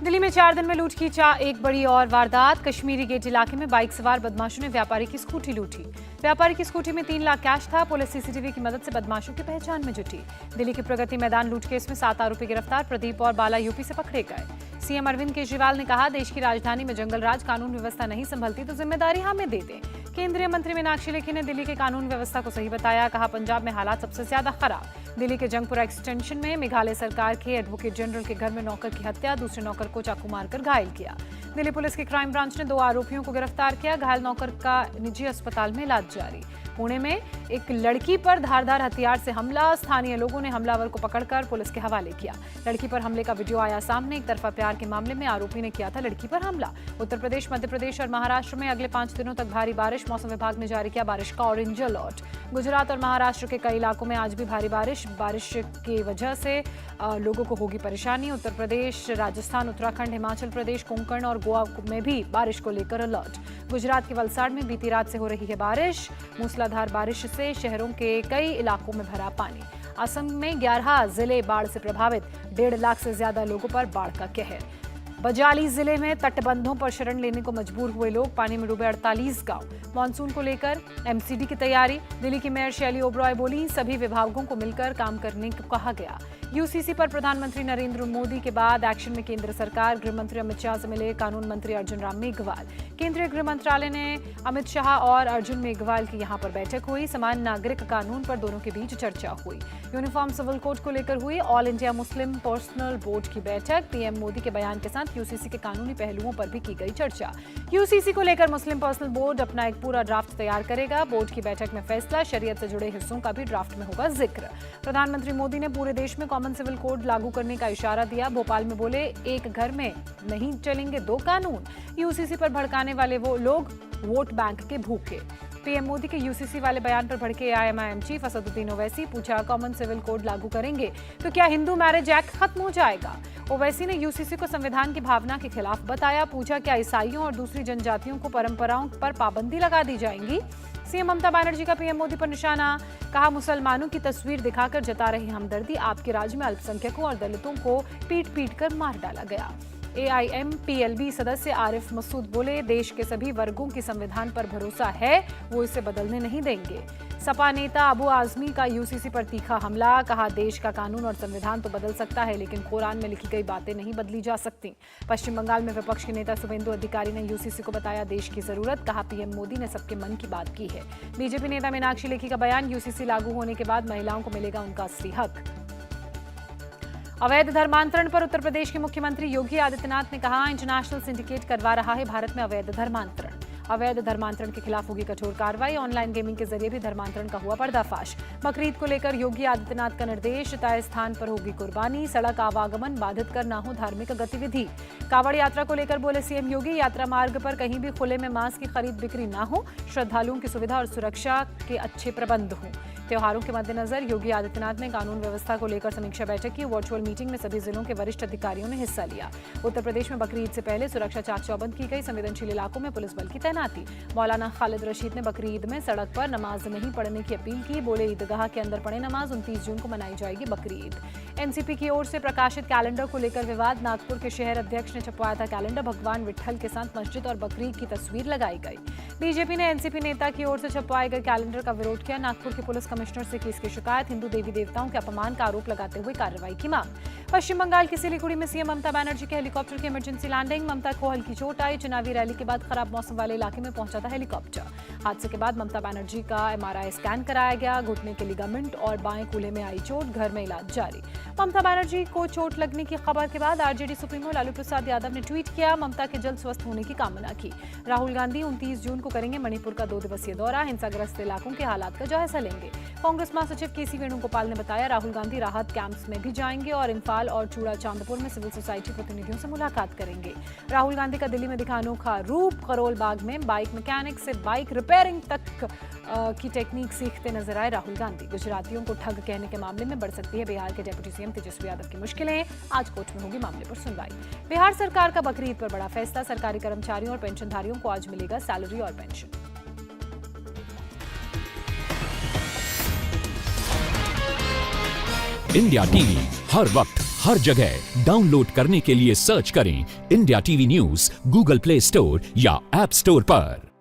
दिल्ली में 4 दिन में लूट की एक बड़ी और वारदात। कश्मीरी गेट इलाके में बाइक सवार बदमाशों ने व्यापारी की स्कूटी लूटी। व्यापारी की स्कूटी में 3 लाख कैश था। पुलिस सीसीटीवी की मदद से बदमाशों की पहचान में जुटी। दिल्ली के प्रगति मैदान लूट केस में 7 आरोपी गिरफ्तार। प्रदीप और बाला यूपी से पकड़े गए। सीएम अरविंद केजरीवाल ने कहा, देश की राजधानी में जंगल राज, कानून व्यवस्था नहीं संभलती तो जिम्मेदारी हमें दे दें। केंद्रीय मंत्री मीनाक्षी लेखी ने दिल्ली के कानून व्यवस्था को सही बताया। कहा, पंजाब में हालात सबसे ज्यादा खराब। दिल्ली के जंगपुरा एक्सटेंशन में मेघालय सरकार के एडवोकेट जनरल के घर में नौकर की हत्या, दूसरे नौकर को चाकू मारकर घायल किया। दिल्ली पुलिस की क्राइम ब्रांच ने 2 आरोपियों को गिरफ्तार किया। घायल नौकर का निजी अस्पताल में इलाज जारी। पुणे में एक लड़की पर धारदार हथियार से हमला। स्थानीय लोगों ने हमलावर को पकड़कर पुलिस के हवाले किया। लड़की पर हमले का वीडियो आया सामने। एक तरफा प्यार के मामले में आरोपी ने किया था लड़की पर हमला। उत्तर प्रदेश, मध्य प्रदेश और महाराष्ट्र में अगले 5 दिनों तक भारी बारिश। मौसम विभाग ने जारी किया बारिश का ऑरेंज अलर्ट। गुजरात और महाराष्ट्र के कई इलाकों में आज भी भारी बारिश की वजह से लोगों को होगी परेशानी। उत्तर प्रदेश, राजस्थान, उत्तराखंड, हिमाचल प्रदेश, कोंकण और गोवा में भी बारिश को लेकर अलर्ट। गुजरात के वलसाड़ में बीती रात से हो रही है बारिश। मूसलाधार बारिश से शहरों के कई इलाकों में भरा पानी। असम में 11 जिले बाढ़ से प्रभावित। 1.5 लाख से ज्यादा लोगों पर बाढ़ का कहर। बजाली जिले में तटबंधों पर शरण लेने को मजबूर हुए लोग। पानी में डूबे 48 गांव। मानसून को लेकर एमसीडी की तैयारी। दिल्ली की मेयर शैली ओबरॉय बोली, सभी विभागों को मिलकर काम करने को कहा गया। यूसीसी पर प्रधानमंत्री नरेंद्र मोदी के बाद एक्शन में केंद्र सरकार। गृह मंत्री अमित शाह से मिले कानून मंत्री अर्जुन राम मेघवाल। केंद्रीय गृह मंत्रालय ने अमित शाह और अर्जुन मेघवाल की यहां पर बैठक हुई। समान नागरिक कानून पर दोनों के बीच चर्चा हुई। यूनिफॉर्म सिविल कोड को लेकर हुई all India Muslim personal board की बैठक। पीएम मोदी के बयान के साथ यूसीसी के कानूनी पहलुओं पर भी की गई चर्चा। यूसीसी को लेकर मुस्लिम पर्सनल बोर्ड अपना एक पूरा ड्राफ्ट तैयार करेगा। बोर्ड की बैठक में फैसला। शरीयत से जुड़े हिस्सों का भी ड्राफ्ट में होगा जिक्र। प्रधानमंत्री मोदी ने पूरे देश में कॉमन सिविल कोड लागू करने का इशारा दिया। भोपाल में बोले, एक घर में नहीं चलेंगे 2 कानून। यूसीसी पर भड़काने वाले वो लोग वोट बैंक के भूखे। पीएम मोदी के यूसीसी वाले बयान पर भड़के एआईएमआईएम चीफ असदुद्दीन ओवैसी। पूछा, कॉमन सिविल कोड लागू करेंगे तो क्या हिंदू मैरिज एक्ट खत्म हो जाएगा? ओवैसी ने यूसीसी को संविधान की भावना के खिलाफ बताया। पूछा, क्या ईसाइयों और दूसरी जनजातियों को परंपराओं पर पाबंदी लगा दी जाएगी? सीएम ममता बनर्जी का पीएम मोदी पर निशाना। कहा, मुसलमानों की तस्वीर दिखाकर जता रही हमदर्दी। आपके राज्य में अल्पसंख्यकों और दलितों को पीट पीट कर मार डाला गया। एआईएमपीएलबी सदस्य आरिफ मसूद बोले, देश के सभी वर्गों की संविधान पर भरोसा है, वो इसे बदलने नहीं देंगे। सपा नेता अबू आजमी का यूसीसी पर तीखा हमला। कहा, देश का कानून और संविधान तो बदल सकता है, लेकिन कुरान में लिखी गई बातें नहीं बदली जा सकती। पश्चिम बंगाल में विपक्ष के नेता शुभेंदु अधिकारी ने यूसीसी को बताया देश की जरूरत। कहा, पीएम मोदी ने सबके मन की बात की है। बीजेपी नेता मीनाक्षी लेखी का बयान, यूसीसी लागू होने के बाद महिलाओं को मिलेगा उनका असली हक। अवैध धर्मांतरण पर उत्तर प्रदेश के मुख्यमंत्री योगी आदित्यनाथ ने कहा, इंटरनेशनल सिंडिकेट करवा रहा है भारत में अवैध धर्मांतरण। अवैध धर्मांतरण के खिलाफ होगी कठोर कार्रवाई। ऑनलाइन गेमिंग के जरिए भी धर्मांतरण का हुआ पर्दाफाश। बकरीद को लेकर योगी आदित्यनाथ का निर्देश, तय स्थान पर होगी कुर्बानी। सड़क आवागमन बाधित कर ना हो धार्मिक गतिविधि। कांवड़ यात्रा को लेकर बोले सीएम योगी, यात्रा मार्ग पर कहीं भी खुले में मांस की खरीद बिक्री ना हो। श्रद्धालुओं की सुविधा और सुरक्षा के अच्छे प्रबंध हों। त्योहारों के मद्देनजर योगी आदित्यनाथ ने कानून व्यवस्था को लेकर समीक्षा बैठक की। वर्चुअल मीटिंग में सभी जिलों के वरिष्ठ अधिकारियों ने हिस्सा लिया। उत्तर प्रदेश में बकरीद से पहले सुरक्षा चाक चौबंद की गई। संवेदनशील इलाकों में पुलिस बल की तैनाती। मौलाना खालिद रशीद ने बकरीद में सड़क पर नमाज नहीं पढ़ने की अपील की। बोले, ईदगाह के अंदर पढ़े नमाज। 29 जून को मनाई जाएगी बकरीद। एनसीपी की ओर से प्रकाशित कैलेंडर को लेकर विवाद। नागपुर के शहर अध्यक्ष ने छपवाया था कैलेंडर। भगवान विट्ठल के साथ मस्जिद और बकरीद की तस्वीर लगाई गई। बीजेपी ने एनसीपी नेता की ओर से छपवाए गए कैलेंडर का विरोध किया। नागपुर के पुलिस कमिश्नर से की इसकी शिकायत। हिंदू देवी देवताओं के अपमान का आरोप लगाते हुए कार्रवाई की मांग। पश्चिम बंगाल के सिलीगुड़ी में सीएम ममता बनर्जी के हेलीकॉप्टर की इमरजेंसी लैंडिंग। ममता को हल्की चोट आई। चुनावी रैली के बाद खराब मौसम वाले इलाके में पहुंचा था हेलीकॉप्टर। हादसे के बाद ममता बनर्जी का एमआरआई स्कैन कराया गया। घुटने के लिगामेंट और बाएं कूल्हे में आई चोट। घर में इलाज जारी। ममता बनर्जी को चोट लगने की खबर के बाद आरजेडी सुप्रीमो लालू प्रसाद यादव ने ट्वीट किया, ममता के जल्द स्वस्थ होने की कामना की। राहुल गांधी 29 जून को करेंगे मणिपुर का 2 दिवसीय दौरा। हिंसाग्रस्त इलाकों के हालात का जायजा लेंगे। कांग्रेस महासचिव केसी वेणुगोपाल ने बताया, राहुल गांधी राहत कैंप्स में भी जाएंगे और इम्फाल और चूड़ा चांदपुर में सिविल सोसाइटी प्रतिनिधियों से मुलाकात करेंगे। राहुल गांधी का दिल्ली में दिखा अनोखा रूप। करोल बाग में बाइक मैकेनिक से बाइक रिपेयरिंग तक की टेक्निक सीखते नजर आए राहुल गांधी। गुजरातियों को ठग कहने के मामले में बढ़ सकती है बिहार के डिप्टी सीएम तेजस्वी यादव की मुश्किलें। आज कोर्ट में होगी मामले पर सुनवाई। बिहार सरकार का बकरीद पर बड़ा फैसला। सरकारी कर्मचारियों और पेंशनधारियों को आज मिलेगा सैलरी और पेंशन। इंडिया टीवी हर वक्त हर जगह डाउनलोड करने के लिए सर्च करें India TV news Google play store या ऐप स्टोर पर।